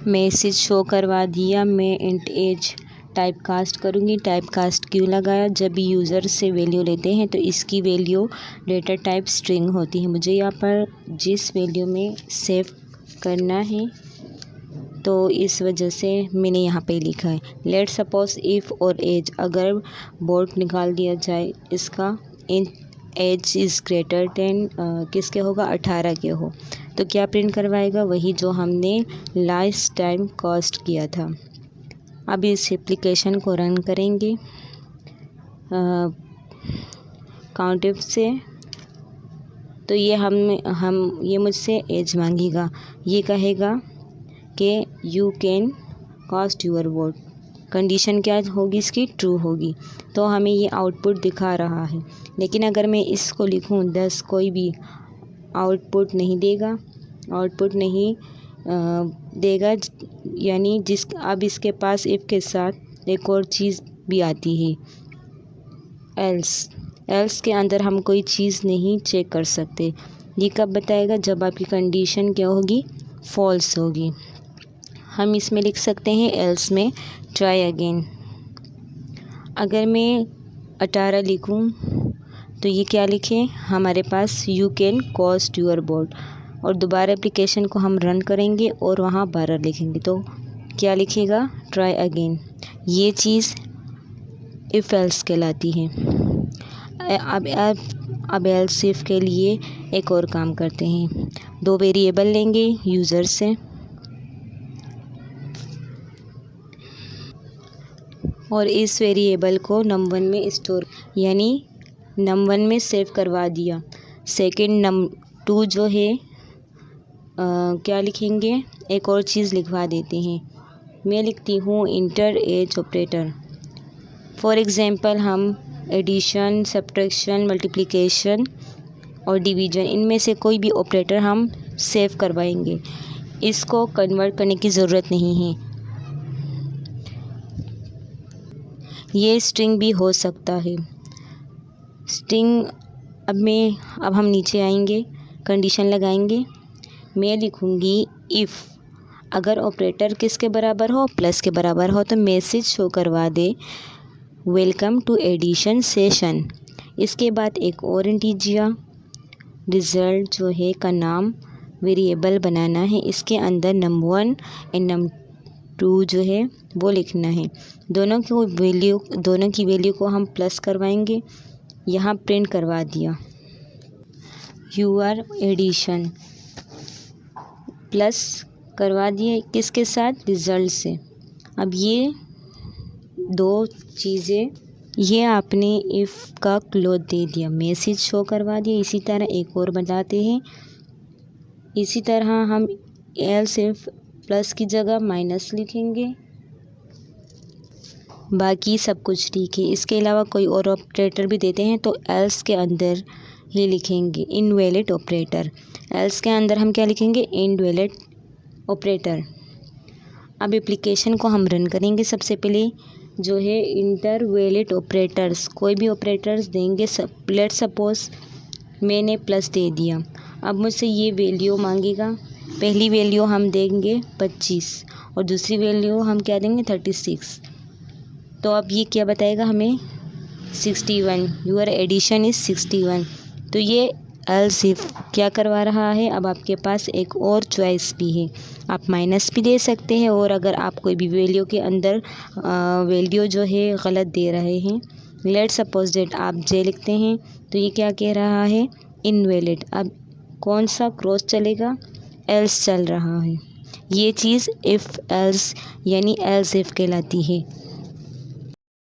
Message show करवा दिया। मैं इंट एज टाइप कास्ट करूँगी। टाइप कास्ट क्यों लगाया? जब भी यूज़र से वैल्यू लेते हैं तो इसकी वैल्यू डेटा टाइप स्ट्रिंग होती है। मुझे यहाँ पर जिस वैल्यू में सेव करना है तो इस वजह से मैंने यहाँ पे लिखा है। लेट सपोज इफ़ और एज, अगर बोर्ड निकाल दिया जाए इसका, इन एज इज़ ग्रेटर देन किसके होगा, 18 के हो, तो क्या प्रिंट करवाएगा? वही जो हमने लास्ट टाइम कास्ट किया था। अब इस एप्लीकेशन को रन करेंगे काउंट इफ से, तो ये ये मुझसे एज मांगेगा। ये कहेगा कि you can cast your vote. Condition क्या होगी इसकी? ट्रू होगी। तो हमें ये आउटपुट दिखा रहा है। लेकिन अगर मैं इसको लिखूं 10, कोई भी आउटपुट नहीं देगा, आउटपुट नहीं देगा। यानी अब इसके पास इफ़ के साथ एक और चीज़ भी आती है, एल्स के अंदर हम कोई चीज़ नहीं चेक कर सकते। ये कब बताएगा? जब आपकी कंडीशन क्या होगी? फॉल्स होगी। हम इसमें लिख सकते हैं एल्स में ट्राई अगेन। अगर मैं 18 लिखूं तो ये क्या लिखें? हमारे पास you can cast your vote, और दोबारा एप्लीकेशन को हम रन करेंगे और वहाँ 12 लिखेंगे तो क्या लिखेगा? Try again. ये चीज़ इफ़ एल्स कहलाती है। अब एल्स इफ के लिए एक और काम करते हैं। 2 वेरिएबल लेंगे यूज़र से और इस वेरिएबल को num1 में स्टोर, यानी num1 में सेव करवा दिया। सेकंड num2 जो है क्या लिखेंगे? एक और चीज़ लिखवा देते हैं। मैं लिखती हूँ inter as operator. For example हम एडिशन, सब्ट्रैक्शन, मल्टीप्लिकेशन और डिवीज़न, इनमें से कोई भी ऑपरेटर हम सेव करवाएंगे। इसको कन्वर्ट करने की ज़रूरत नहीं है। ये स्ट्रिंग भी हो सकता है। स्ट्रिंग अब हम नीचे आएंगे, कंडीशन लगाएंगे। मैं लिखूँगी इफ़, अगर ऑपरेटर किसके बराबर हो? प्लस के बराबर हो, तो मैसेज शो करवा दे वेलकम टू एडिशन सेशन। इसके बाद एक और इंटीजर रिज़ल्ट जो है का नाम वेरिएबल बनाना है। इसके अंदर num1 एंड num2 जो है वो लिखना है। दोनों की वैल्यू को हम प्लस करवाएंगे। यहाँ प्रिंट करवा दिया यूर एडिशन, प्लस करवा दिए किसके साथ? रिज़ल्ट से। अब ये 2 चीज़ें, ये आपने इफ़ का क्लोज दे दिया, मैसेज शो करवा दिया। इसी तरह एक और बताते हैं। इसी तरह हम एल्स इफ प्लस की जगह माइनस लिखेंगे। बाकी सब कुछ ठीक है। इसके अलावा कोई और ऑपरेटर भी देते हैं तो एल्स के अंदर ही लिखेंगे इनवैलिड ऑपरेटर। एल्स के अंदर हम क्या लिखेंगे? Invalid operator. अब एप्लीकेशन को हम रन करेंगे। सबसे पहले जो है इंटर वैलिड ऑपरेटर्स, कोई भी ऑपरेटर्स देंगे। लेट सपोज मैंने प्लस दे दिया। अब मुझसे ये वैल्यू मांगेगा। पहली वैल्यू हम देंगे 25 और दूसरी वैल्यू हम क्या देंगे? 36। तो अब ये क्या बताएगा हमें? 61, यूर एडिशन इज़ 61। तो ये एल्स इफ क्या करवा रहा है? अब आपके पास एक और चॉइस भी है, आप माइनस भी दे सकते हैं, और अगर आप कोई भी वैल्यू के अंदर वैल्यू जो है गलत दे रहे हैं, लेट सपोज डेट आप जे लिखते हैं, तो ये क्या कह रहा है? इनवैलिड। अब कौन सा क्रॉस चलेगा? एल्स चल रहा है। ये चीज़ इफ़ एल्स यानी एल्स इफ कहलाती है।